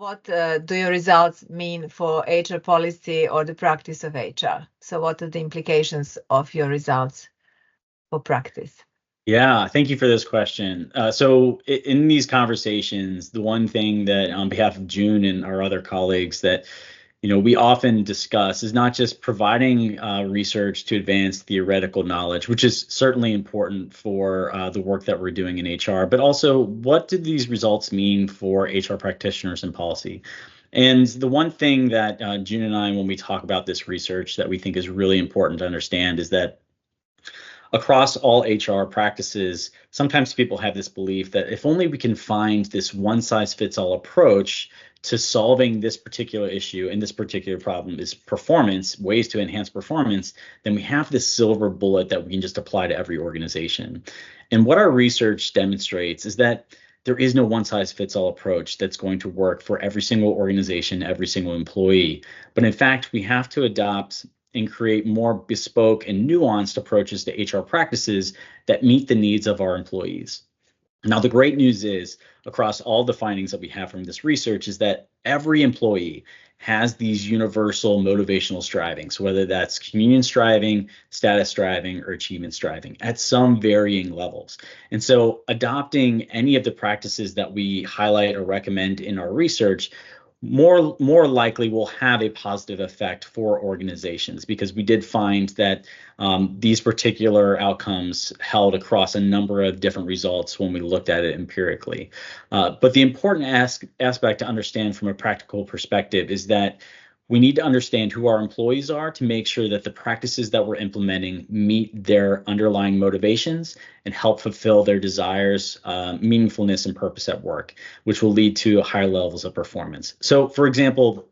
what do your results mean for HR policy or the practice of HR? So what are the implications of your results for practice? Yeah, thank you for this question. So in these conversations, the one thing that on behalf of June and our other colleagues that we often discuss is not just providing research to advance theoretical knowledge, which is certainly important for the work that we're doing in HR, but also what do these results mean for HR practitioners and policy? And the one thing that June and I, when we talk about this research that we think is really important to understand is that across all HR practices, sometimes people have this belief that if only we can find this one-size-fits-all approach to solving this particular issue and this particular problem is performance, ways to enhance performance, then we have this silver bullet that we can just apply to every organization. And what our research demonstrates is that there is no one-size-fits-all approach that's going to work for every single organization, every single employee. But in fact, we have to adopt and create more bespoke and nuanced approaches to HR practices that meet the needs of our employees. Now, the great news is, across all the findings that we have from this research, is that every employee has these universal motivational strivings, whether that's communion striving, status striving, or achievement striving at some varying levels. And so adopting any of the practices that we highlight or recommend in our research more likely will have a positive effect for organizations, because we did find that these particular outcomes held across a number of different results when we looked at it empirically. But the important aspect to understand from a practical perspective is that we need to understand who our employees are to make sure that the practices that we're implementing meet their underlying motivations and help fulfill their desires, meaningfulness, and purpose at work, which will lead to higher levels of performance. So, for example,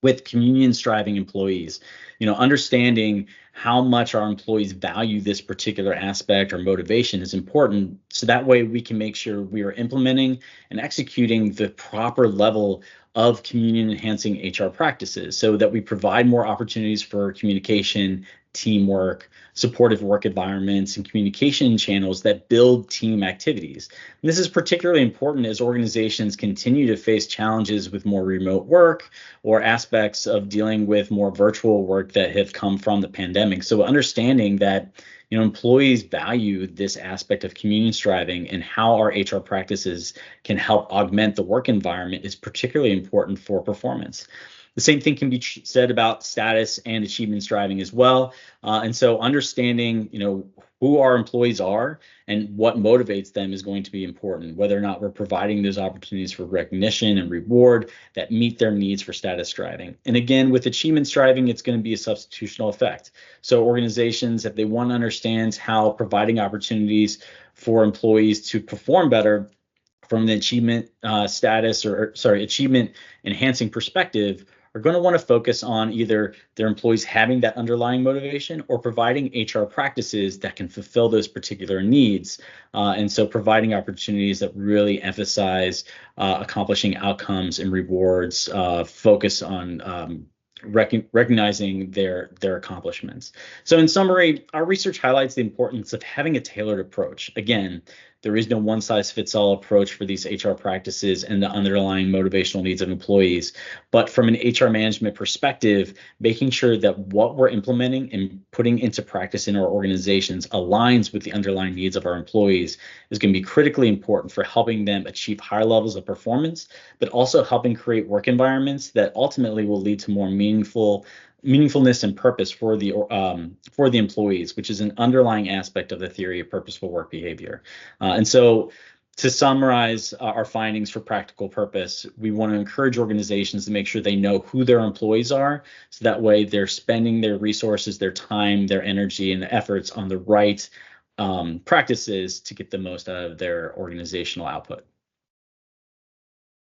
with communion striving employees, understanding how much our employees value this particular aspect or motivation is important. So that way we can make sure we are implementing and executing the proper level of communion enhancing HR practices so that we provide more opportunities for communication, teamwork, supportive work environments, and communication channels that build team activities. And this is particularly important as organizations continue to face challenges with more remote work or aspects of dealing with more virtual work that have come from the pandemic. So understanding that employees value this aspect of communion striving and how our HR practices can help augment the work environment is particularly important for performance. The same thing can be said about status and achievement striving as well. And so understanding, who our employees are and what motivates them is going to be important, whether or not we're providing those opportunities for recognition and reward that meet their needs for status striving. And again, with achievement striving, it's going to be a substitutional effect. So organizations, if they want to understand how providing opportunities for employees to perform better from the achievement achievement enhancing perspective, are going to want to focus on either their employees having that underlying motivation or providing HR practices that can fulfill those particular needs. And so providing opportunities that really emphasize accomplishing outcomes and rewards, focus on recognizing their accomplishments. So in summary, our research highlights the importance of having a tailored approach. Again, there is no one-size-fits-all approach for these HR practices and the underlying motivational needs of employees. But from an HR management perspective, making sure that what we're implementing and putting into practice in our organizations aligns with the underlying needs of our employees is going to be critically important for helping them achieve higher levels of performance, but also helping create work environments that ultimately will lead to more meaningfulness and purpose for the employees, which is an underlying aspect of the theory of purposeful work behavior. And so to summarize our findings for practical purpose, we want to encourage organizations to make sure they know who their employees are, so that way they're spending their resources, their time, their energy, and efforts on the right practices to get the most out of their organizational output.